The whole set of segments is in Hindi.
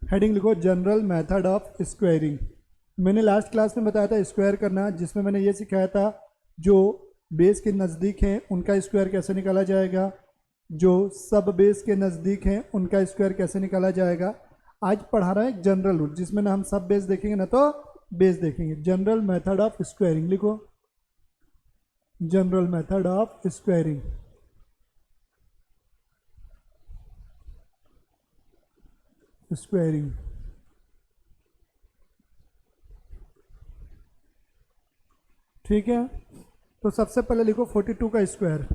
हेडिंग लिखो जनरल मेथड ऑफ स्क्वायरिंग। मैंने लास्ट क्लास में बताया था स्क्वायर करना, जिसमें मैंने ये सिखाया था जो बेस के नज़दीक हैं उनका स्क्वायर कैसे निकाला जाएगा, जो सब बेस के नज़दीक हैं उनका स्क्वायर कैसे निकाला जाएगा। आज पढ़ा रहा है एक जनरल रूल जिसमें ना हम सब बेस देखेंगे ना तो बेस देखेंगे। जनरल मेथड ऑफ स्क्वायरिंग लिखो, general method of squaring. Squaring ठीक है। तो सबसे पहले लिखो 42 का स्क्वायर,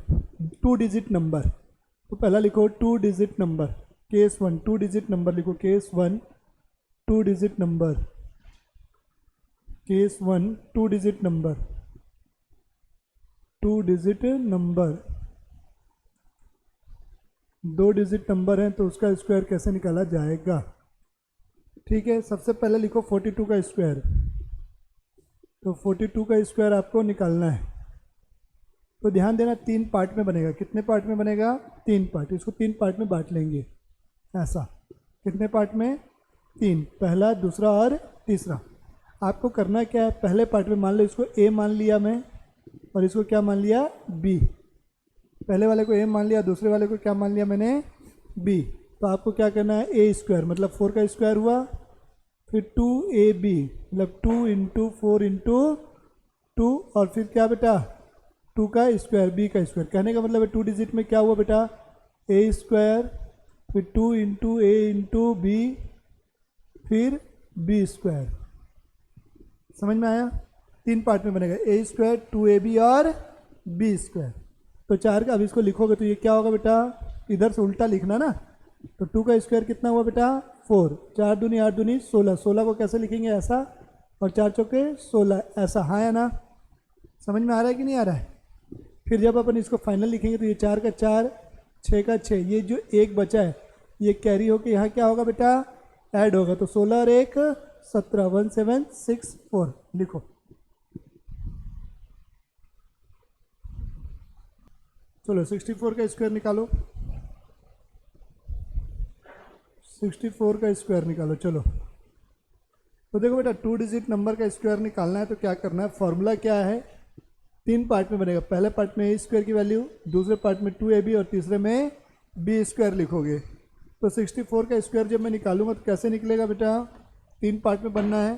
2 डिजिट नंबर। तो पहला लिखो 2 digit number, case 1 2 digit number लिखो, case 1 2 digit number, case 1 2 digit number, 2 digit number, 2 digit number है तो उसका स्क्वायर कैसे निकाला जाएगा। ठीक है, सबसे पहले लिखो 42 का स्क्वायर। तो 42 का स्क्वायर आपको निकालना है। तो ध्यान देना 3 पार्ट में बनेगा। कितने पार्ट में बनेगा? 3 पार्ट। इसको 3 पार्ट में बांट लेंगे ऐसा। कितने पार्ट में? 3, पहला, दूसरा और तीसरा। आपको करना क्या है, पहले पार्ट में मान लो इसको ए मान लिया मैं, और इसको क्या मान लिया? बी। पहले वाले को ए मान लिया, दूसरे वाले को क्या मान लिया मैंने? बी। तो आपको क्या करना है, ए स्क्वायर मतलब 4 का स्क्वायर हुआ, फिर 2ab मतलब 2 इंटू 4 इंटू 2, और फिर क्या बेटा? 2 का स्क्वायर, बी का स्क्वायर। कहने का मतलब है 2 डिजिट में क्या हुआ बेटा? ए स्क्वायर, फिर 2 इंटू ए इंटू बी, फिर बी स्क्वायर। समझ में आया? 3 पार्ट में बनेगा, ए स्क्वायर, 2ab और बी स्क्वायर। तो 4 का, अब इसको लिखोगे तो ये क्या होगा बेटा? इधर से उल्टा लिखना ना। तो 2 का स्क्वायर कितना हुआ बेटा? 4, 4 दूनी 8 दूनी 16, 16 को कैसे लिखेंगे? ऐसा, और 4 चौके 16 ऐसा। हाँ या ना? समझ में आ रहा है कि नहीं आ रहा है? फिर जब अपन इसको फाइनल लिखेंगे तो ये 4 का 4, 6 का 6, ये जो एक बचा है ये कैरी होकर यहाँ क्या होगा बेटा? ऐड होगा। तो 16 और 1 17, 1764 लिखो। चलो 64 का स्क्वायर निकालो, 64 का स्क्वायर निकालो। चलो तो देखो बेटा 2 डिजिट नंबर का स्क्वायर निकालना है तो क्या करना है, फॉर्मूला क्या है? 3 पार्ट में बनेगा। पहले पार्ट में ए स्क्वायर की वैल्यू, दूसरे पार्ट में 2ab और तीसरे में बी स्क्वायर लिखोगे। तो 64 का स्क्वायर जब मैं निकालूंगा तो कैसे निकलेगा बेटा? 3 पार्ट में बनना है।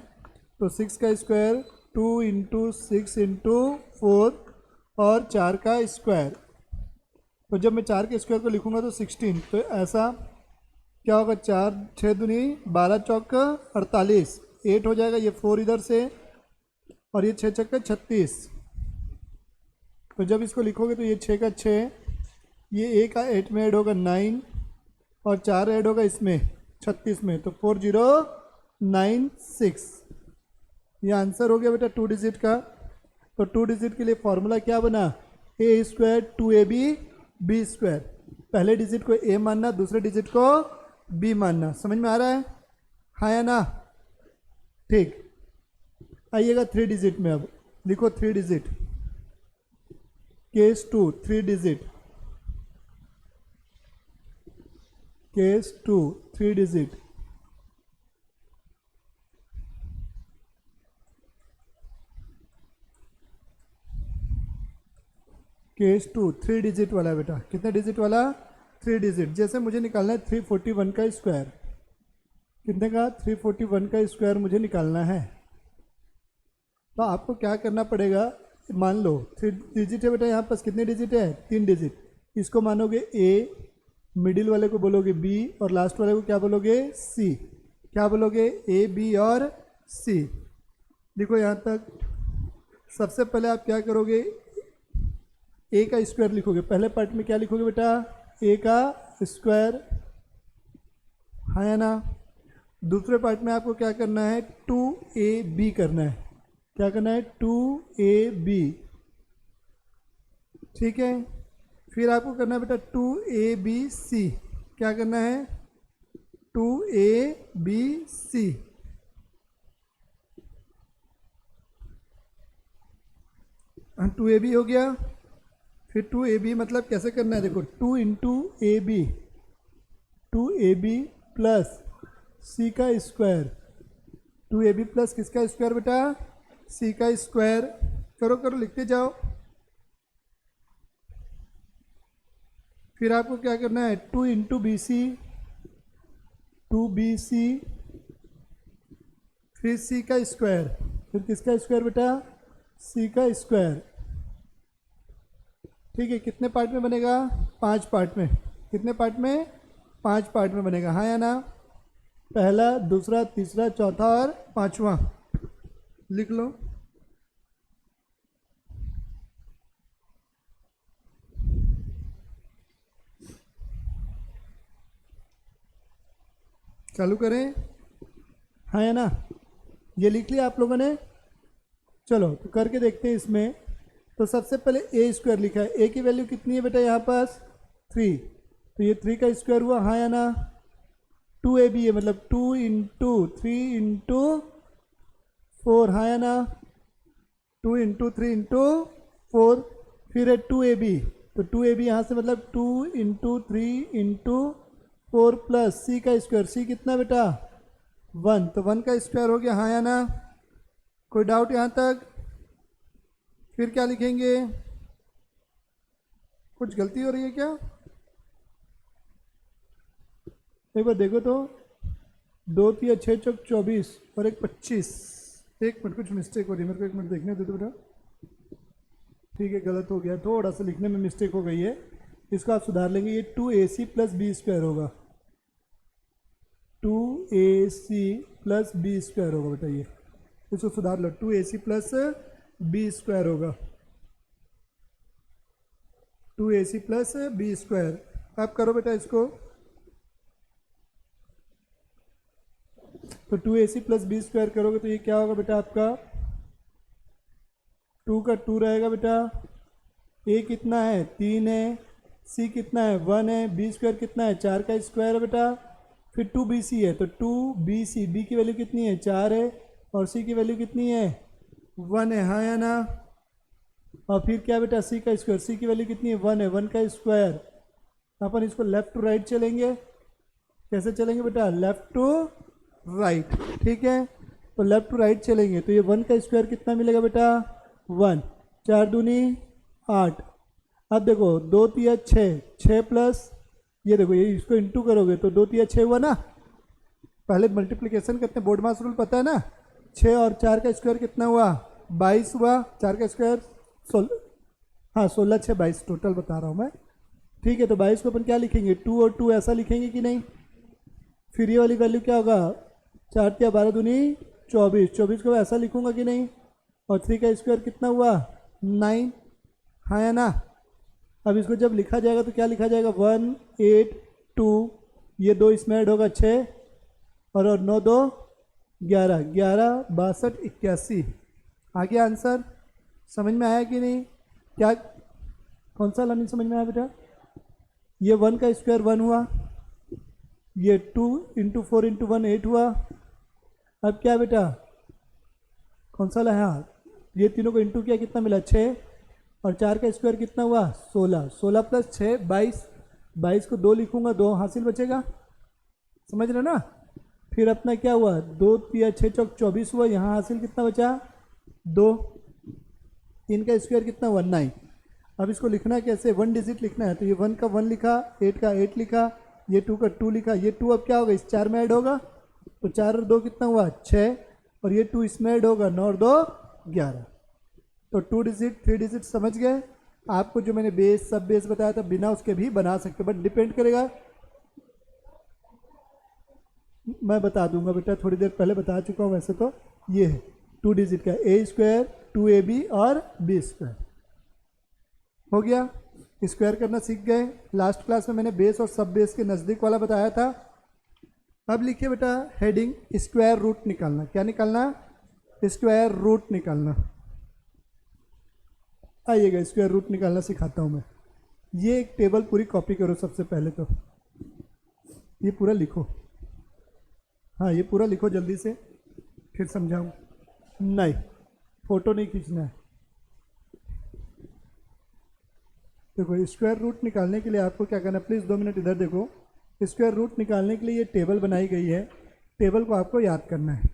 तो 6 का स्क्वायर 2 इंटू 6 इंटू 4 और 4 का स्क्वायर। तो जब मैं 4 के स्क्वायर को लिखूंगा तो 16, तो ऐसा क्या होगा? 4 6 दूनी 12 चौक 48, 8 हो जाएगा। ये 4 इधर से, और ये 6 चक्का 36। तो जब इसको लिखोगे तो ये 6 का 6, ये 1 का 8 में ऐड होगा 9, और 4 ऐड होगा इसमें 36 में, तो 4096। ये आंसर हो गया बेटा 2 डिजिट का। तो 2 डिजिट के लिए फॉर्मूला क्या बना? ए स्क्वायर 2ab बी स्क्वायर। पहले डिजिट को ए मानना, दूसरे डिजिट को बी मानना। समझ में आ रहा है? हाँ या ना? ठीक। आइएगा 3 डिजिट में, अब लिखो 3 digit, case 2 3 digit, case 2 3 digit. Case 2 3 digit वाला है बेटा। कितने डिजिट वाला? 3 डिजिट। जैसे मुझे निकालना है 341 का स्क्वायर। कितने का? 341 का स्क्वायर मुझे निकालना है। तो आपको क्या करना पड़ेगा, मान लो 3 डिजिट है बेटा, यहाँ पास कितने डिजिट है? 3 डिजिट। इसको मानोगे ए, मिडिल वाले को बोलोगे बी, और लास्ट वाले को क्या बोलोगे? सी। क्या बोलोगे? ए बी और सी। देखो यहाँ तक। सबसे पहले आप क्या करोगे, ए का स्क्वायर लिखोगे। पहले पार्ट में क्या लिखोगे बेटा? ए का स्क्वायर। हाँ या ना? दूसरे पार्ट में आपको क्या करना है? 2ab करना है। क्या करना है? 2ab। ठीक है। फिर आपको करना है बेटा 2abc। क्या करना है? 2abc। 2ab हो गया। फिर 2ab मतलब कैसे करना है? देखो 2 into a b, 2ab plus c का स्क्वायर, 2ab प्लस किसका स्क्वायर बेटा, सी का स्क्वायर। करो करो लिखते जाओ। फिर आपको क्या करना है, 2 इंटू बी सी, 2bc, फिर सी का स्क्वायर, फिर किसका स्क्वायर बेटा, सी का स्क्वायर। ठीक है, कितने पार्ट में बनेगा, 5 पार्ट में। कितने पार्ट में, 5 पार्ट में बनेगा, हाँ या ना। पहला, दूसरा, तीसरा, चौथा और पांचवा। लिख लो। चालू करें, हाँ या ना। ये लिख लिया आप लोगों ने। चलो तो करके देखते हैं इसमें। तो सबसे पहले ए स्क्वायर लिखा है, ए की वैल्यू कितनी है बेटा यहाँ पास, 3। तो ये 3 का स्क्वायर हुआ, हाँ या ना। 2ab है, मतलब 2 इंटू 3 इंटू 4, हाँ या ना। 2 इंटू 3 इंटू 4। फिर है 2ab, तो 2ab यहाँ से मतलब 2 इंटू 3 इंटू 4 प्लस सी का स्क्वायर, सी कितना बेटा, 1। तो 1 का स्क्वायर हो गया, हाँ या ना। कोई डाउट यहाँ तक। फिर क्या लिखेंगे, कुछ गलती हो रही है क्या, एक बार देखो तो। 2 3 6 चौक 24 और एक 25। एक मिनट, कुछ मिस्टेक हो रही है, मेरे को एक मिनट देखने दे दो बेटा। ठीक है, गलत हो गया, थोड़ा सा लिखने में मिस्टेक हो गई है, इसको आप सुधार लेंगे। ये 2ac प्लस बी स्क्वायर होगा, 2ac प्लस बी स्क्वायर होगा बेटा, ये इसको सुधार लो। 2ac प्लस बी स्क्वायर होगा, 2ac प्लस बी स्क्वायर। आप करो बेटा इसको। तो 2ac प्लस बी स्क्वायर करोगे तो ये क्या होगा बेटा आपका, 2 का 2 रहेगा बेटा। ए कितना है, 3 है। सी कितना है, 1 है। बी स्क्वायर कितना है, 4 का स्क्वायर है बेटा। फिर 2bc है, तो 2bc, बी की वैल्यू कितनी है, 4 है। और सी की वैल्यू कितनी है, 1 है, हाँ या ना। और फिर क्या बेटा, सी का स्क्वायर, सी की वैल्यू कितनी है, 1 है, 1 का स्क्वायर। अपन इसको लेफ्ट टू राइट चलेंगे। कैसे चलेंगे बेटा, लेफ्ट टू राइट। ठीक है, तो लेफ्ट टू राइट चलेंगे तो ये 1 का स्क्वायर कितना मिलेगा बेटा, 1। 4 दूनी 8। अब देखो 2 3 6, 6 प्लस ये देखो, ये इसको इंटू करोगे तो 2 3 6 हुआ ना। पहले मल्टीप्लिकेशन करते हैं, बोर्ड मास रूल पता है ना। 6 और 4 का स्क्वायर कितना हुआ, 22 हुआ। 4 का स्क्वायर 16, हाँ 16 6 22 टोटल बता रहा हूँ मैं। ठीक है, तो 22 को अपन क्या लिखेंगे, 2 और 2 ऐसा लिखेंगे कि नहीं। फिर ये वाली वैल्यू क्या होगा, 4 3 12 दूनी 24, 24 को ऐसा लिखूंगा कि नहीं। और 3 का स्क्वायर कितना हुआ, 9, हाँ या ना। अब इसको जब लिखा जाएगा तो क्या लिखा जाएगा, 1 8 2, ये 2 इसमें ऐड होगा 6, और 9 2 11, 11 62 81। आ गया आंसर, समझ में आया कि नहीं। क्या, कौन सा लाइन समझ में आया बेटा, ये 1 का स्क्वायर 1 हुआ, ये 2 इंटू 4 इंटू 1 8 हुआ। अब क्या बेटा, कौन सा लाया, ये तीनों को इंटू किया, कितना मिला 6, और 4 का स्क्वायर कितना हुआ 16, 16 प्लस 6 22, 22 को 2 लिखूंगा, 2 हासिल बचेगा, समझ रहे ना। फिर अपना क्या हुआ, 2 3 6 चौक 24 हुआ, यहाँ हासिल कितना बचा 2। 3 का स्क्वायर कितना हुआ 9। अब इसको लिखना कैसे, 1 डिजिट लिखना है, तो ये 1 का 1 लिखा, 8 का 8 लिखा, ये 2 का 2 लिखा। ये 2 अब क्या होगा, इस 4 में ऐड होगा, तो 4 और 2 कितना हुआ 6, और ये 2 इसमें ऐड होगा, 9 और 2 11। तो 2 डिजिट 3 डिजिट समझ गए। आपको जो मैंने बेस सब बेस बताया था बिना उसके भी बना सकते, बट डिपेंड करेगा, मैं बता दूंगा बेटा, थोड़ी देर पहले बता चुका हूँ वैसे तो। ये है 2 डिजिट का, ए स्क्वायर 2ab और बी स्क्वायर हो गया। स्क्वायर करना सीख गए। लास्ट क्लास में मैंने बेस और सब बेस के नज़दीक वाला बताया था। अब लिखिए बेटा हेडिंग, स्क्वायर रूट निकालना। क्या निकालना, स्क्वायर रूट निकालना। आइएगा स्क्वायर रूट निकालना सिखाता हूँ मैं। ये एक टेबल पूरी कॉपी करो सबसे पहले तो, ये पूरा लिखो, हाँ ये पूरा लिखो जल्दी से, फिर समझाऊँ। नहीं, फोटो नहीं खींचना है। देखो स्क्वायर रूट निकालने के लिए आपको क्या करना है, प्लीज़ 2 मिनट इधर देखो। स्क्वायर रूट निकालने के लिए ये टेबल बनाई गई है। टेबल को आपको याद करना है।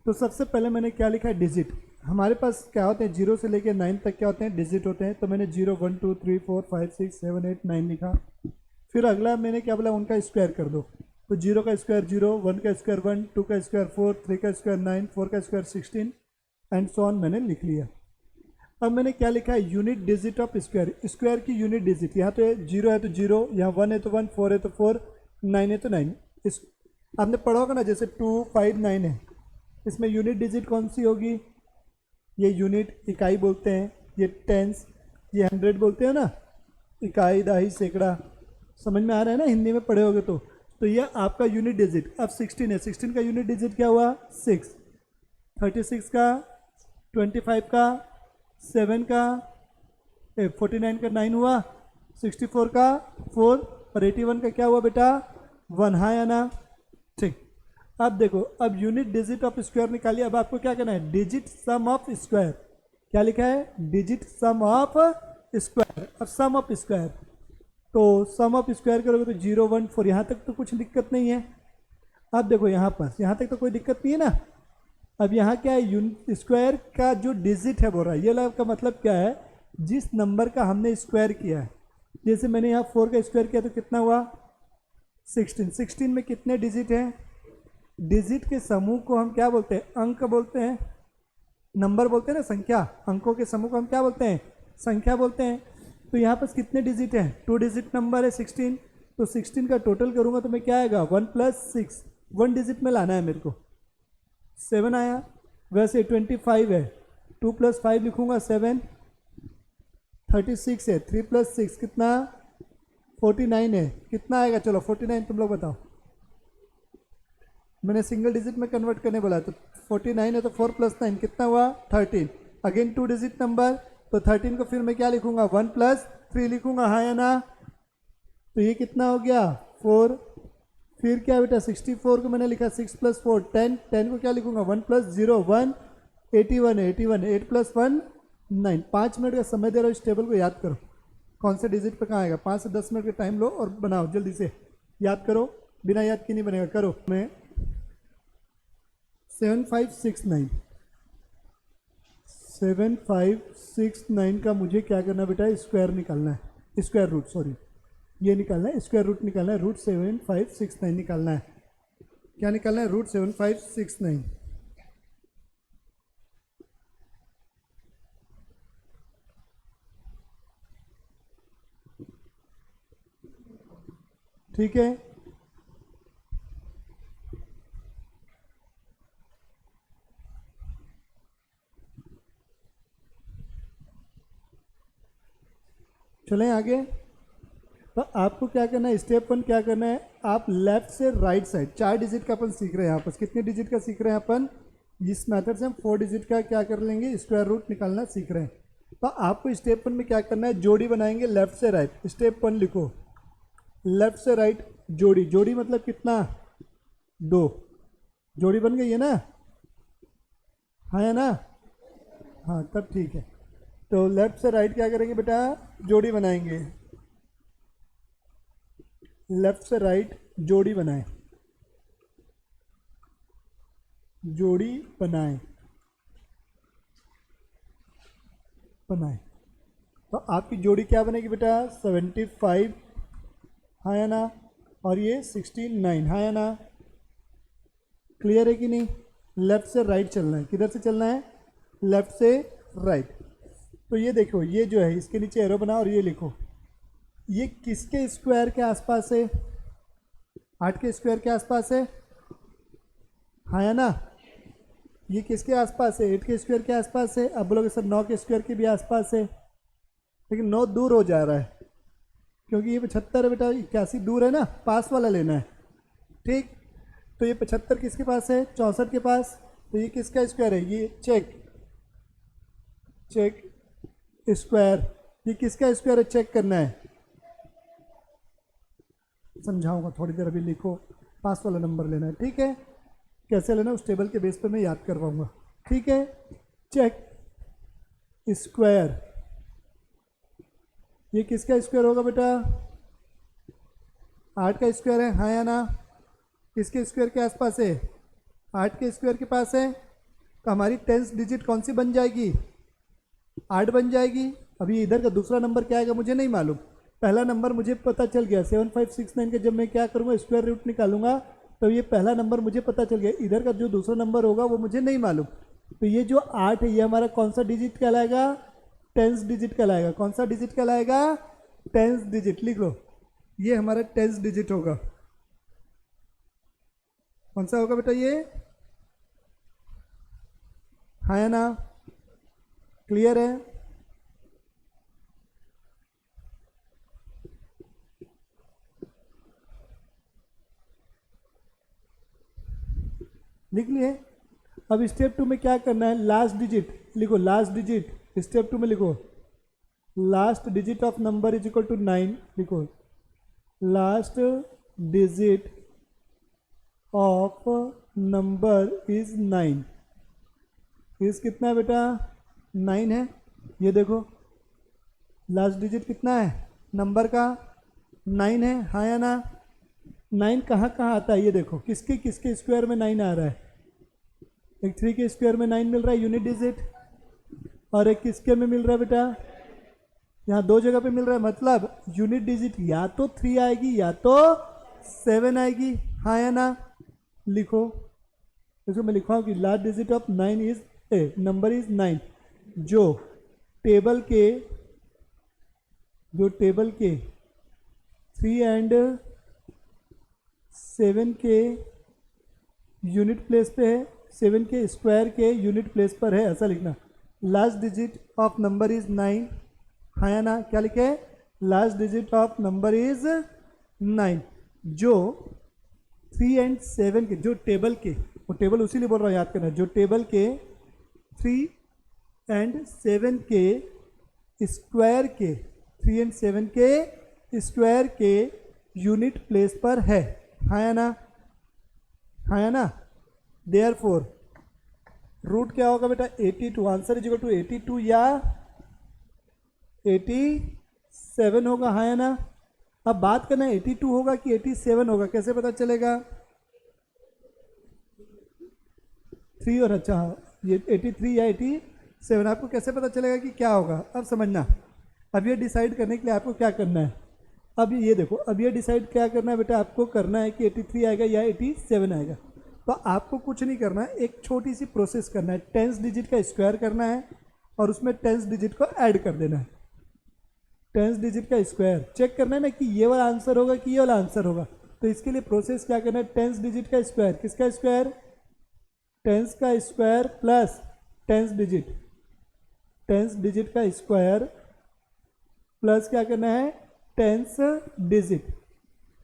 तो सबसे पहले मैंने क्या लिखा है, डिजिट। हमारे पास क्या होते हैं, 0 से लेकर 9 तक क्या होते हैं, डिजिट होते हैं। तो मैंने 0 1 2 3 4 5 6 7 8 9 लिखा। फिर अगला मैंने क्या बोला, उनका स्क्वायर कर दो। तो 0 का स्क्वायर 0, 1 का स्क्वायर 1, 2 का स्क्वायर 4, 3 का स्क्वायर 9, 4 का स्क्वायर 16 एंड सो ऑन मैंने लिख लिया। अब मैंने क्या लिखा है, unit digit of square. Square की यूनिट डिजिट, यहाँ तो 0 है तो 0, यहाँ 1 है तो 1, 4 है तो 4, 9 है तो 9। इस आपने पढ़ा होगा ना, जैसे 2 5 9 है, इसमें यूनिट डिजिट कौन सी होगी, ये यूनिट इकाई बोलते हैं, ये टेंस, ये 100 बोलते हैं ना, इकाई दहाई सैकड़ा, समझ में आ रहा है ना, हिंदी में पढ़े होगे तो ये आपका यूनिट डिजिट। अब 16 है, 16 का यूनिट डिजिट क्या हुआ, 6, 36 का, 25 का, 7 का, 49 का 9 हुआ, 64 का 4 और 81 का क्या हुआ बेटा, 1, हाँ या ना। ठीक, अब देखो, अब यूनिट डिजिट ऑफ स्क्वायर निकालिए। अब आपको क्या करना है, डिजिट सम ऑफ स्क्वायर। क्या लिखा है, डिजिट सम ऑफ स्क्वायर। अब सम ऑफ स्क्वायर, तो सम ऑफ स्क्वायर करोगे तो 0 1 4, यहाँ तक तो कुछ दिक्कत नहीं है। अब देखो यहाँ पर, यहाँ तक तो कोई दिक्कत नहीं है ना। अब यहाँ क्या है, यूनिट स्क्वायर का जो डिजिट है बोल रहा है, ये लाभ का मतलब क्या है, जिस नंबर का हमने स्क्वायर किया है। जैसे मैंने यहाँ 4 का स्क्वायर किया तो कितना हुआ, 16। 16 में कितने डिजिट हैं, डिजिट के समूह को हम क्या बोलते हैं, अंक बोलते हैं, नंबर बोलते हैं ना, संख्या। अंकों के समूह को हम क्या बोलते हैं, संख्या बोलते हैं। तो यहाँ पर कितने डिजिट हैं, 2 डिजिट नंबर है 16। तो 16 का टोटल करूँगा तो मैं क्या आएगा, 1 + 6, 1 डिजिट में लाना है मेरे को, 7 आया। वैसे 25 है, 2 + 5 लिखूँगा 7, 36 है, 3 + 6 कितना, 49 है, कितना आएगा, चलो 49 तुम लोग बताओ। मैंने सिंगल डिजिट में कन्वर्ट करने बोला, तो 49 है तो 4 + 9 कितना हुआ, 13। अगेन 2 डिजिट नंबर, तो 13 को फिर मैं क्या लिखूंगा, 1 + 3 लिखूंगा, हाँ या ना। तो ये कितना हो गया, 4। फिर क्या बेटा, 64 को मैंने लिखा 6 + 4 10, 10 को क्या लिखूंगा, 1 + 0 1, 81 है, 81, 8 + 1 9। 5 मिनट का समय दे रहा हूँ, इस टेबल को याद करो कौन से डिजिट पे कहाँ आएगा। 5 से 10 मिनट का टाइम लो और बनाओ, जल्दी से याद करो, बिना याद के नहीं बनेगा, करो। मैं 7569 7569 का मुझे क्या करना बेटा, स्क्वायर निकालना है, स्क्वायर रूट, सॉरी ये निकालना है, स्क्वायर रूट निकालना है, रूट 7569 निकालना है। क्या निकालना है, रूट 7569। ठीक है, चलें आगे। तो आपको क्या करना है, स्टेप 1 क्या करना है, आप लेफ्ट से राइट साइड 4 डिजिट का अपन सीख रहे हैं। यहाँ पर कितने डिजिट का सीख रहे हैं अपन, इस मेथड से हम 4 डिजिट का क्या कर लेंगे, स्क्वायर रूट निकालना सीख रहे हैं। तो आपको स्टेप 1 में क्या करना है, जोड़ी बनाएंगे लेफ्ट से राइट। स्टेप 1 लिखो, लेफ्ट से राइट जोड़ी। जोड़ी मतलब कितना, 2। जोड़ी बन गई है ना, हाँ या ना, हाँ तब ठीक है। तो लेफ्ट से राइट क्या करेंगे बेटा, जोड़ी बनाएंगे, लेफ्ट से राइट जोड़ी बनाएं, जोड़ी बनाएं, बनाएं। तो आपकी जोड़ी क्या बनेगी बेटा, 75, हाँ या ना, और ये 69, हाँ या ना। क्लियर है कि नहीं, लेफ्ट से राइट चलना है, किधर से चलना है, लेफ्ट से राइट। तो ये देखो, ये जो है इसके नीचे एरो बना और ये लिखो, ये किसके स्क्वायर के आसपास है, 8 के स्क्वायर के आसपास है, हाँ या ना। ये किसके आसपास है, 8 के स्क्वायर के आसपास है। अब बोलोगे सर 9 के स्क्वायर के भी आसपास है, लेकिन 9 दूर हो जा रहा है, क्योंकि ये 75 है बेटा, 81 दूर है ना, पास वाला लेना है। ठीक, तो ये 75 किसके पास है, 64 के पास। तो ये किसका स्क्वायर है, ये चेक चेक स्क्वायर, ये किसका स्क्वायर है, चेक करना है। समझाऊंगा थोड़ी देर, अभी लिखो, पास वाला नंबर लेना है। ठीक है, कैसे लेना उस टेबल के बेस पे मैं याद करवाऊंगा। ठीक है, चेक स्क्वायर, ये किसका स्क्वायर होगा बेटा, 8 का स्क्वायर है, हाँ या ना। किसके स्क्वायर के आसपास है? 8 के स्क्वायर के पास है। तो हमारी 10th डिजिट कौन सी बन जाएगी? 8 बन जाएगी। अभी इधर का दूसरा नंबर क्या आएगा मुझे नहीं मालूम, पहला नंबर मुझे पता चल गया 7569 के जब मैं क्या करूँगा स्क्वायर रूट निकालूंगा तो ये पहला नंबर मुझे पता चल गया। इधर का जो दूसरा नंबर होगा वो मुझे नहीं मालूम। तो ये जो 8 है ये हमारा कौन सा डिजिट कहलाएगा? 10th डिजिट कहलाएगा। कौन सा डिजिट कहलाएगा? 10th digit. लिख लो, ये हमारा 10th डिजिट होगा। कौन सा होगा बेटा ये? हाँ या ना? क्लियर है? लिख लिए। अब स्टेप 2 में क्या करना है? लास्ट डिजिट लिखो, लास्ट डिजिट स्टेप 2 में लिखो, last digit of number is equal to 9। लिखो, last digit of number is 9। इस कितना है बेटा? 9 है। ये देखो लास्ट डिजिट कितना है नंबर का? 9 है। हाँ या ना? 9 कहाँ कहाँ आता है ये देखो, किसके किसके स्क्वायर में 9 आ रहा है? एक 3 के स्क्वायर में 9 मिल रहा है यूनिट डिजिट, और एक किसके में मिल रहा है बेटा? यहाँ 2 जगह पे मिल रहा है। मतलब यूनिट डिजिट या तो 3 आएगी या तो 7 आएगी। हाँ या ना? लिखो, इसको मैं लिखा हूँ कि last digit of 9 is number is 9। जो टेबल के 3 एंड 7 के यूनिट प्लेस पे है, 7 के स्क्वायर के यूनिट प्लेस पर है, ऐसा लिखना। Last digit of number is 9। हाँ या ना? क्या लिखे? Last digit of number is 9। जो 3 एंड 7 के, जो टेबल के, वो टेबल उसी लिए बोल रहा हूँ याद करना, जो टेबल के 3 एंड 7 के स्क्वायर के, 3 एंड 7 के स्क्वायर के यूनिट प्लेस पर है। हाँ या ना? हाँ या ना? देयरफॉर रूट क्या होगा बेटा? 82। आंसर इज इक्वल टू 82 या 87 होगा। हाँ या ना? अब बात करना है 82 होगा कि 87 होगा, कैसे पता चलेगा? 3 और अच्छा हाँ, ये 83 या 87 आपको कैसे पता चलेगा कि क्या होगा? अब समझना, अब ये डिसाइड करने के लिए आपको क्या करना है? अब ये देखो, अब ये डिसाइड क्या करना है बेटा? आपको करना है कि 83 आएगा या 87 आएगा। तो आपको कुछ नहीं करना है, एक छोटी सी प्रोसेस करना है। 10th डिजिट का स्क्वायर करना है और उसमें 10th डिजिट को ऐड कर देना है। 10th डिजिट का स्क्वायर चेक करना है ना कि ये वाला आंसर होगा कि ये वाला आंसर होगा। तो इसके लिए प्रोसेस क्या करना है? 10th डिजिट का स्क्वायर, किसका स्क्वायर? 10th का square plus 10th digit, 10th digit का स्क्वायर प्लस क्या करना है? 10th digit.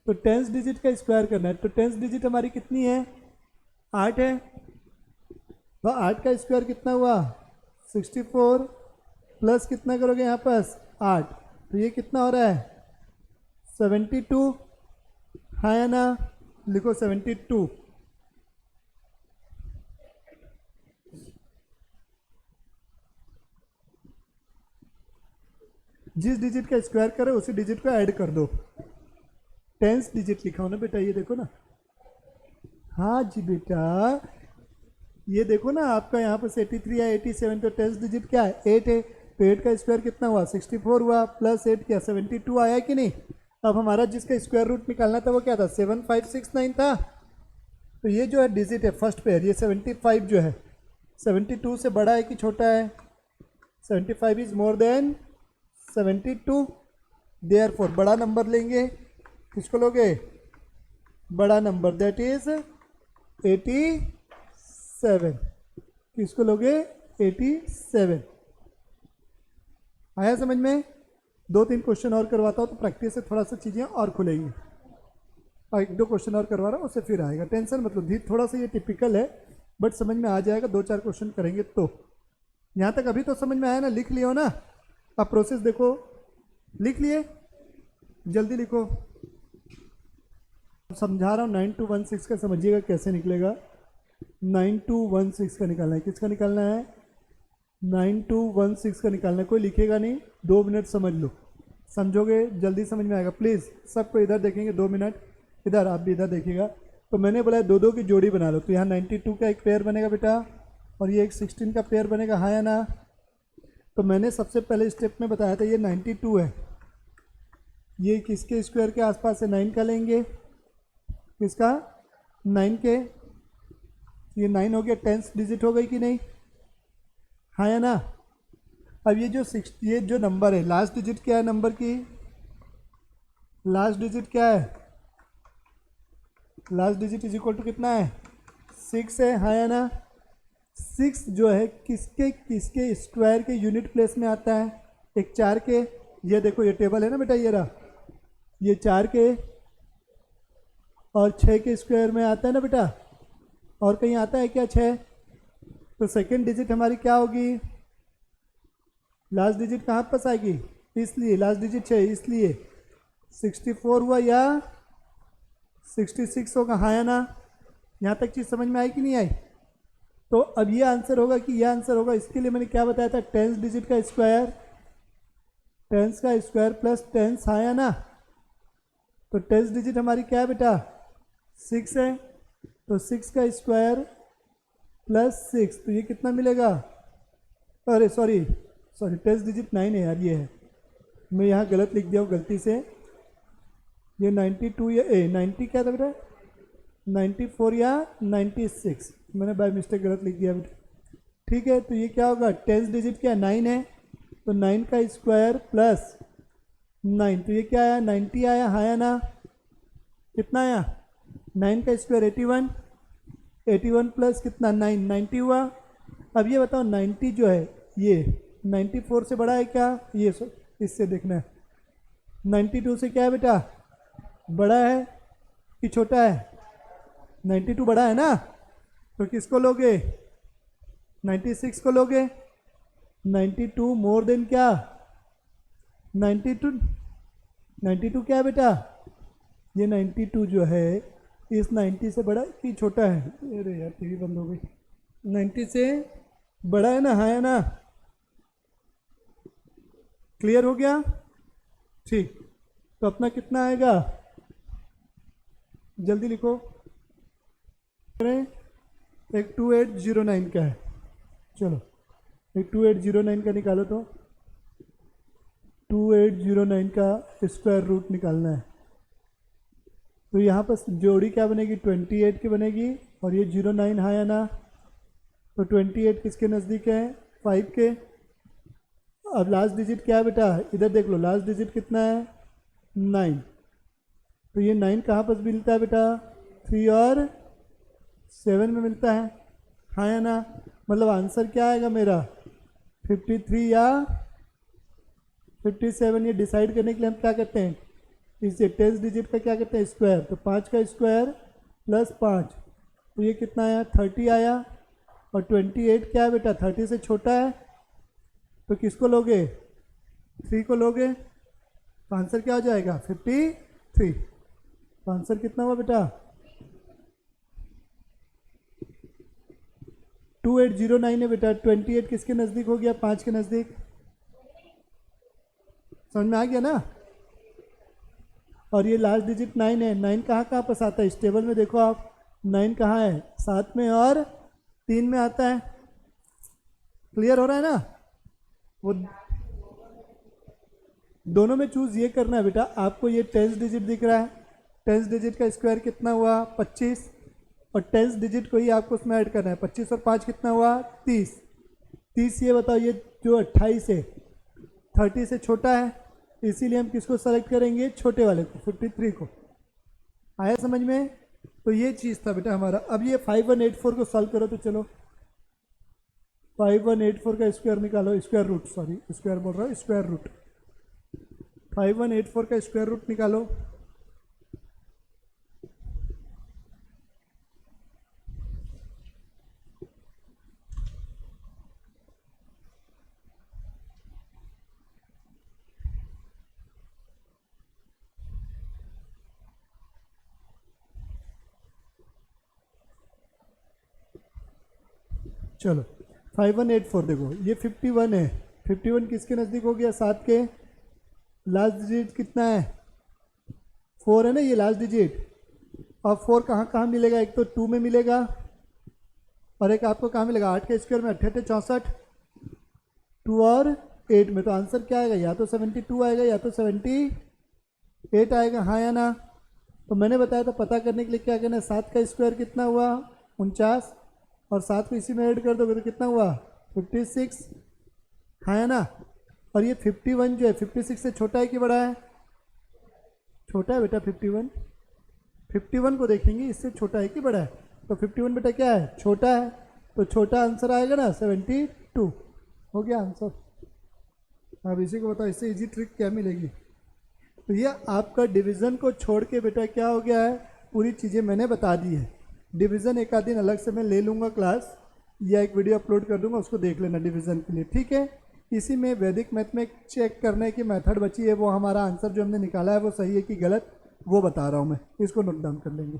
तो 10th डिजिट का स्क्वायर करना है। तो 10th डिजिट हमारी कितनी है? 8 है। तो 8 का स्क्वायर कितना हुआ? 64 प्लस कितना करोगे यहाँ पास? 8। तो ये कितना हो रहा है? 72। हाँ या ना? लिखो 72। जिस डिजिट का स्क्वायर करो उसी डिजिट को ऐड कर दो। 10th डिजिट लिखा हो ना बेटा, ये देखो ना। हाँ जी बेटा, ये देखो ना आपका यहाँ पर 83 या 87, तो 10th डिजिट क्या है? 8 है। तो 8 का स्क्वायर कितना हुआ? 64 हुआ, प्लस 8 क्या? 72 आया कि नहीं? अब हमारा जिसका स्क्वायर रूट निकालना था वो क्या था? 7569 था। तो ये जो है डिजिट है फर्स्ट पेयर, ये 75 जो है 72 से बड़ा है कि छोटा है? 75 इज मोर देन 72। देयरफॉर बड़ा नंबर लेंगे। किसको लोगे? बड़ा नंबर, दैट इज 87। किसको लोगे? 87। आया समझ में? 2-3 क्वेश्चन और करवाता हूँ तो प्रैक्टिस से थोड़ा सा चीज़ें और खुलेंगी। और 1-2 क्वेश्चन और करवा रहा हूँ, उससे फिर आएगा। टेंशन मतलब धीरे, थोड़ा सा ये टिपिकल है बट समझ में आ जाएगा। 2-4 क्वेश्चन करेंगे तो। यहाँ तक अभी तो समझ में आया ना? लिख लियो ना? अब प्रोसेस देखो, लिख लिए? जल्दी लिखो, समझा रहा हूँ। 9216 का समझिएगा कैसे निकलेगा। 9216 का निकालना है। किसका निकालना है? 9216 का निकालना है। कोई लिखेगा नहीं, 2 मिनट समझ लो, समझोगे जल्दी समझ में आएगा। प्लीज़ सबको इधर देखेंगे, 2 मिनट इधर, आप भी इधर देखिएगा। तो मैंने बोला दो दो की जोड़ी बना लो, तो यहाँ 92 का एक पेयर बनेगा बेटा और ये एक 16 का पेयर बनेगा, हाँ या ना। तो मैंने सबसे पहले स्टेप में बताया था ये 92 है, ये किसके स्क्वायर के आसपास है, 9 का लेंगे, किसका, 9 के, ये 9 हो गया, 10th डिजिट हो गई कि नहीं, हाँ या ना। अब ये जो नंबर है लास्ट डिजिट क्या है नंबर की, लास्ट डिजिट क्या है, last digit is equal to कितना है, 6 है, हाँ या ना। 6 जो है किसके किसके स्क्वायर के यूनिट प्लेस में आता है, एक 4 के, ये देखो ये टेबल है ना बेटा, ये रहा, ये 4 के और 6 के स्क्वायर में आता है ना बेटा, और कहीं आता है क्या 6, तो सेकेंड डिजिट हमारी क्या होगी, लास्ट डिजिट कहाँ पास आएगी, इसलिए लास्ट डिजिट 6, इसलिए 64 हुआ या 66 होगा, हाँ या ना। यहाँ तक चीज़ समझ में आई कि नहीं आई। तो अब ये आंसर होगा कि यह आंसर होगा, इसके लिए मैंने क्या बताया था, 10th डिजिट का स्क्वायर, 10th का स्क्वायर प्लस 10th, हाँ या ना। तो 10th डिजिट हमारी क्या है बेटा, 6 है, तो 6 का स्क्वायर प्लस 6, तो ये कितना मिलेगा, अरे सॉरी 10th डिजिट 9 है यार, ये है, मैं यहाँ गलत लिख दिया हूँ गलती से, ये 92 या 90 क्या था बेटा, 94 या 96, मैंने बाय मिस्टेक गलत लिख दिया बेटा, ठीक है। तो ये क्या होगा, 10th डिजिट क्या 9 है, तो 9 का स्क्वायर प्लस 9, तो ये क्या आया, 90 आया, हाँ या ना। कितना आया, 9 का स्क्वायर 81, 81 प्लस कितना 9, 90 हुआ। अब ये बताओ 90 जो है ये 94 से बड़ा है क्या, ये इससे देखना है, 92 से क्या है बेटा, बड़ा है कि छोटा है, 92 बड़ा है ना, तो किसको लोगे, 96 को लोगे, 92 मोर देन क्या, 92 क्या है बेटा, ये 92 जो है इस 90 से बड़ा कि छोटा है, अरे यार टीवी बंद हो गई, 90 से बड़ा है ना, हाँ है ना, क्लियर हो गया, ठीक। तो अपना कितना आएगा, जल्दी लिखो, एक 2809 का है, चलो एक 2809 का निकालो, तो 2809 का स्क्वायर रूट निकालना है, तो यहाँ पर जोड़ी क्या बनेगी, 28 की बनेगी, और ये 09, हाँ या ना। तो 28 किसके नज़दीक है, 5 के। अब लास्ट डिजिट क्या है बेटा, इधर देख लो, लास्ट डिजिट कितना है, 9, तो ये 9 कहाँ पर मिलता है बेटा, 3 और 7 में मिलता है, हाँ या ना। मतलब आंसर क्या आएगा मेरा, 53 या 57, ये डिसाइड करने के लिए हम क्या करते हैं, इसे 10th डिजिट का क्या करते हैं, स्क्वायर, तो 5 का स्क्वायर प्लस 5, तो ये कितना आया, 30 आया, और 28 क्या है बेटा, 30 से छोटा है, तो किसको लोगे, 3 को लोगे, तो आंसर क्या हो जाएगा, 53। तो आंसर कितना हुआ बेटा, 2809 है बेटा, 28 किसके नज़दीक हो गया, 5 के नज़दीक, समझ में आ गया ना। और ये लास्ट डिजिट 9 है, 9 कहाँ पास आता है, इस टेबल में देखो आप, 9 कहाँ है, 7 में और 3 में आता है, क्लियर हो रहा है ना। वो दोनों में चूज ये करना है बेटा, आपको ये 10th डिजिट दिख रहा है, 10th डिजिट का स्क्वायर कितना हुआ, 25, और 10th डिजिट को ही आपको उसमें ऐड करना है, 25 और 5 कितना हुआ, 30, 30 ये बताओ, ये जो 28 है 30 से छोटा है, इसीलिए हम किसको सेलेक्ट करेंगे, छोटे वाले को, 53 को। आया समझ में। तो ये चीज़ था बेटा हमारा। अब ये 5184 को सॉल्व करो, तो चलो 5184 का स्क्वायर निकालो, स्क्वायर रूट, सॉरी स्क्वायर बोल रहा हूँ, स्क्वायर रूट, 5184 का स्क्वायर रूट निकालो। चलो 5184 देखो, ये 51 है, 51 किसके नज़दीक हो गया, 7 के। लास्ट डिजिट कितना है, 4 है ना, ये लास्ट डिजिट, अब 4 कहाँ कहाँ मिलेगा, एक तो 2 में मिलेगा और एक आपको कहाँ मिलेगा 8 के स्क्वायर में, 8 64, 2 और 8 में। तो आंसर क्या आएगा, या तो 72 आएगा या तो 78 आएगा, हाँ या ना। तो मैंने बताया था पता करने के लिए क्या करना है, 7 का स्क्वायर कितना हुआ 49 और 7 को इसी में ऐड कर दोगे तो कितना हुआ 56, हाँ या ना। और ये 51 जो है 56 से छोटा है कि बड़ा है, छोटा है बेटा 51, 51 को देखेंगे इससे छोटा है कि बड़ा है, तो 51 बेटा क्या है, छोटा है, तो छोटा आंसर आएगा ना 72, हो गया आंसर। अब इसी को बताओ इससे इजी ट्रिक क्या मिलेगी। तो ये आपका डिवीज़न को छोड़ के बेटा क्या हो गया है, पूरी चीज़ें मैंने बता दी है। डिवीज़न एक आध दिन अलग से मैं ले लूँगा क्लास या एक वीडियो अपलोड कर दूँगा, उसको देख लेना डिवीज़न के लिए, ठीक है। इसी में वैदिक मैथ में चेक करने की मेथड बची है, वो हमारा आंसर जो हमने निकाला है वो सही है कि गलत, वो बता रहा हूँ मैं, इसको नोट डाउन कर लेंगे।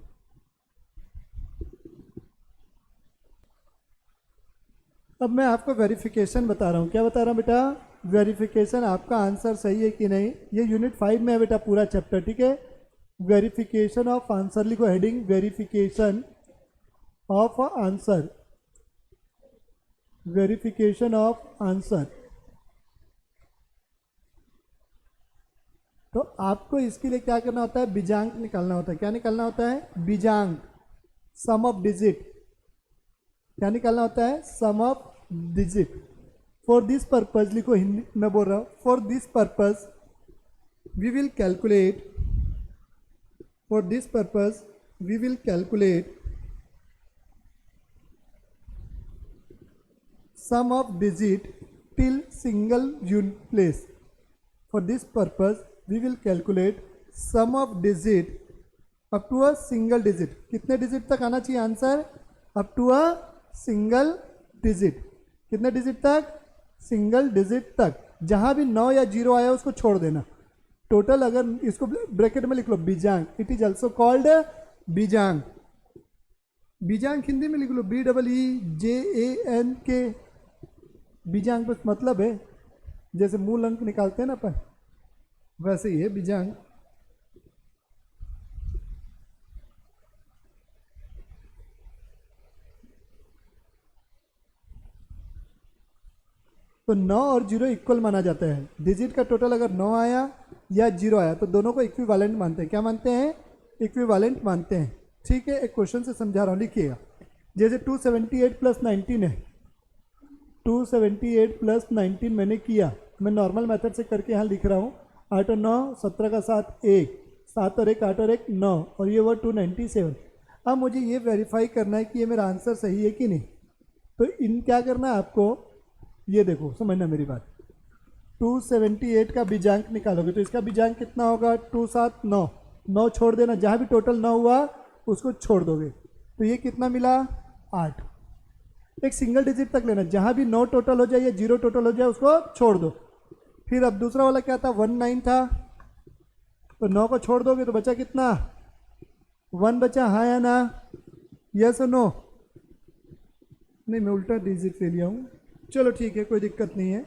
अब मैं आपको वेरिफिकेशन बता रहा हूँ, क्या बता रहा हूँ बेटा, वेरिफिकेशन आपका आंसर सही है कि नहीं। ये यूनिट 5 में है बेटा पूरा चैप्टर, ठीक है। वेरिफिकेशन ऑफ आंसर लिखो, heading verification of answer, verification of answer. तो आपको इसके लिए क्या करना होता है, बीजांक निकालना होता है। क्या निकालना होता है, बीजांक, सम ऑफ डिजिट। क्या निकालना होता है, sum of digit. For this purpose लिखो, हिंदी में बोल रहा हूँ, for this purpose we will calculate, for this purpose we will calculate sum of digit till single unit place. For this purpose we will calculate sum of digit up to a single digit. कितने डिजिट तक आना चाहिए answer, up to a single digit. कितने डिजिट तक, सिंगल डिजिट तक। जहां भी 9 या 0 आया उसको छोड़ देना। टोटल अगर इसको ब्रैकेट में लिख लो बीजांग, इट इज ऑल्सो कॉल्ड बीजांग। बीजांग हिंदी में लिख लो BEEJANK। बीजांग बस मतलब है जैसे मूल अंक निकालते हैं ना अपन, वैसे ही है बीजांग। तो 9 और 0 इक्वल माना जाता है। डिजिट का टोटल अगर 9 आया या 0 आया तो दोनों को इक्विवेलेंट मानते हैं। क्या मानते हैं, इक्विवेलेंट मानते हैं, ठीक है। एक क्वेश्चन से समझा रहा हूँ, लिखिएगा। जैसे 278 प्लस 19 है, 278 प्लस 19 मैंने किया, मैं नॉर्मल मेथड से करके यहाँ लिख रहा हूँ। 8 और 9 17 का 7 1, 7 और 1 8 और 1 9, और ये हुआ 297। अब मुझे ये वेरीफाई करना है कि ये मेरा आंसर सही है कि नहीं। तो इन क्या करना है आपको, ये देखो समझना मेरी बात। 278 का बीजांक निकालोगे तो इसका बीजांक कितना होगा, 2 7 9, 9 छोड़ देना, जहाँ भी टोटल 9 हुआ उसको छोड़ दोगे, तो ये कितना मिला 8। एक सिंगल डिजिट तक लेना, जहाँ भी 9 टोटल हो जाए या 0 टोटल हो जाए उसको छोड़ दो। फिर अब दूसरा वाला क्या था, 19 था, तो 9 को छोड़ दोगे तो बचा कितना, 1 बचा, हाँ या ना, यस और नो। नहीं मैं उल्टा डिजिट ले लिया हूँ, चलो ठीक है कोई दिक्कत नहीं है,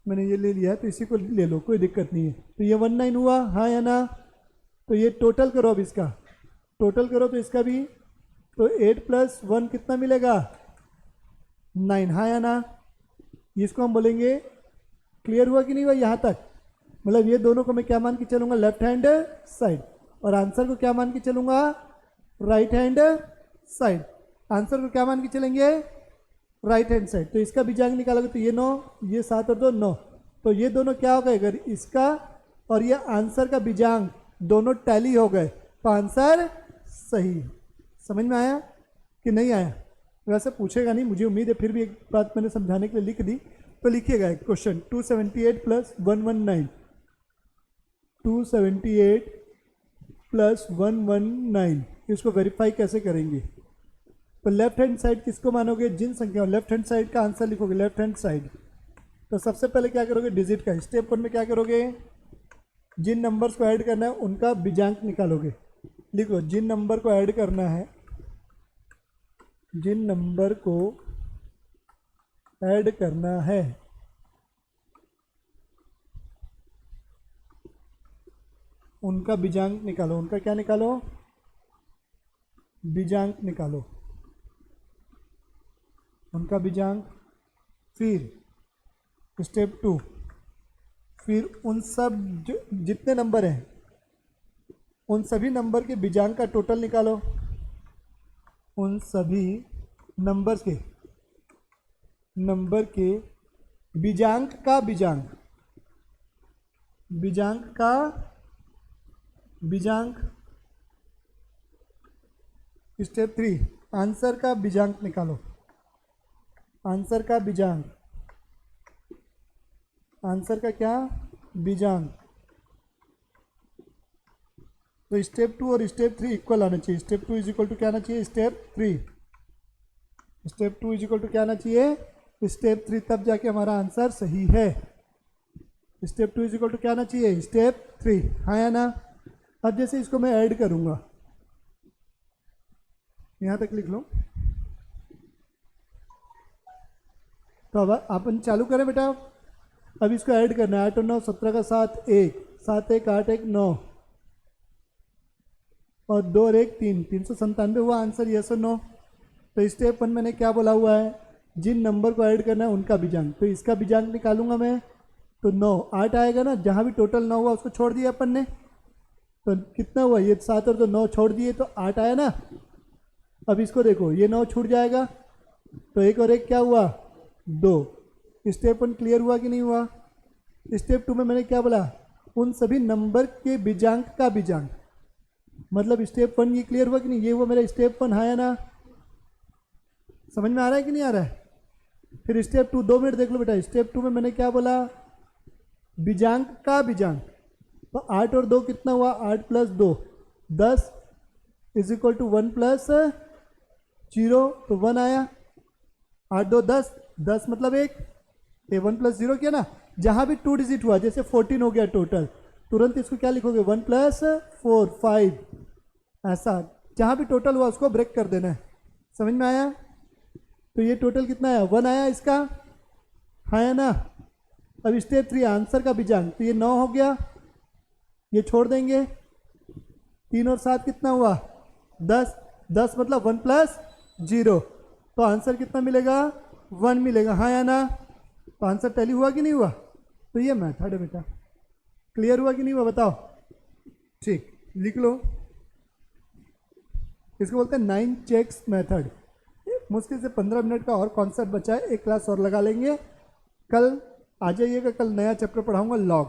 मैंने ये ले लिया है तो इसी को ले लो, कोई दिक्कत नहीं है। तो ये 19 हुआ, हाँ या ना। तो ये टोटल करो, अब इसका टोटल करो तो इसका भी, तो 8 प्लस 1 कितना मिलेगा 9, हाँ या ना। इसको हम बोलेंगे, क्लियर हुआ कि नहीं हुआ यहाँ तक। मतलब ये दोनों को मैं क्या मान के चलूँगा, लेफ्ट हैंड साइड, और आंसर को क्या मान के चलूँगा, राइट हैंड साइड। आंसर को क्या मान के चलेंगे, राइट हैंड साइड। तो इसका बीजांक निकालोगे तो ये 9, ये 7 और 2 9, तो ये दोनों क्या हो गए, अगर इसका और ये आंसर का बीजांक दोनों टैली हो गए तो आंसर सही। समझ में आया कि नहीं आया, वैसे पूछेगा नहीं मुझे उम्मीद है, फिर भी एक बात मैंने समझाने के लिए लिख दी। तो लिखिएगा एक क्वेश्चन, 278 प्लस 119, 278 प्लस 119, इसको वेरीफाई कैसे करेंगे। तो लेफ्ट हैंड साइड किसको मानोगे, जिन संख्याओं, लेफ्ट हैंड साइड का आंसर लिखोगे लेफ्ट हैंड साइड। तो सबसे पहले क्या करोगे, डिजिट का स्टेप 1 में क्या करोगे, जिन नंबर्स को ऐड करना है उनका बीजांक निकालोगे। लिखो जिन नंबर को ऐड करना है, जिन नंबर को ऐड करना है उनका बीजांक निकालो। उनका क्या निकालो, बीजांक निकालो, उनका बीजांक। फिर स्टेप 2, फिर उन सब जितने नंबर हैं उन सभी नंबर के बीजांक का टोटल निकालो, उन सभी नंबर के बीजांक का बीजांक। स्टेप 3, आंसर का बीजांक निकालो, आंसर का बीजांक, आंसर का क्या बीजांक। तो स्टेप 2 और स्टेप 3 इक्वल आना चाहिए। स्टेप 2 इज इक्वल टू क्या आना चाहिए, step 3। Step 2 is equal to क्या आना चाहिए, स्टेप 3, तब जाके हमारा आंसर सही है। स्टेप 2 इज इक्वल टू क्या आना चाहिए, स्टेप 3। हाँ या ना। अब जैसे इसको मैं ऐड करूंगा, यहां तक लिख लो। तो अब अपन चालू करें बेटा। अब इसको ऐड करना है, 8 और 9 17 का 7 1 7 1 8 1 9 और 2 और 1 3 397 हुआ आंसर, यस और नो। तो स्टेप 1 मैंने क्या बोला हुआ है, जिन नंबर को ऐड करना है उनका बीजांक। तो इसका बीजांक निकालूंगा मैं, तो 9 8 आएगा ना, जहाँ भी टोटल 9 हुआ उसको छोड़ दिया अपन ने। तो कितना हुआ, ये 7 और तो 9 छोड़ दिए तो 8 आया ना। अब इसको देखो, ये 9 छूट जाएगा तो 1 और 1 क्या हुआ 2। स्टेप 1 क्लियर हुआ कि नहीं हुआ। स्टेप 2 में मैंने क्या बोला, उन सभी नंबर के बीजांक का बीजांक। मतलब स्टेप 1 ये क्लियर हुआ कि नहीं, ये हुआ मेरा स्टेप 1। हाँ या ना, समझ में आ रहा है कि नहीं आ रहा है। फिर स्टेप 2, 2 मिनट देख लो बेटा। स्टेप 2 में मैंने क्या बोला, बीजांक का बीजांक। तो 8 और 2 कितना हुआ, 8 प्लस 2 10 इज इक्वल टू 1 प्लस 0, तो 1 आया। 8 2 10, 10 मतलब 1, ये 1 प्लस 0 किया ना। जहाँ भी 2 डिजिट हुआ, जैसे 14 हो गया टोटल, तुरंत इसको क्या लिखोगे 1 प्लस 4 5, ऐसा जहाँ भी टोटल हुआ उसको ब्रेक कर देना है। समझ में आया। तो ये टोटल कितना है 1 आया इसका, हाँ या ना। अब स्टेप 3 आंसर का बीजांक, तो ये 9 हो गया, ये छोड़ देंगे। 3 और 7 कितना हुआ 10, 10 मतलब 1 प्लस 0, तो आंसर कितना मिलेगा 1 मिलेगा। हाँ या ना। तो आंसर टैली हुआ कि नहीं हुआ। तो ये मेथड है बेटा, क्लियर हुआ कि नहीं हुआ बताओ। ठीक, लिख लो। इसको बोलते हैं 9 चेक्स मेथड। मुश्किल से 15 मिनट का और कॉन्सेप्ट बचा है, एक क्लास और लगा लेंगे। कल आ जाइएगा, कल नया चैप्टर पढ़ाऊंगा लॉग।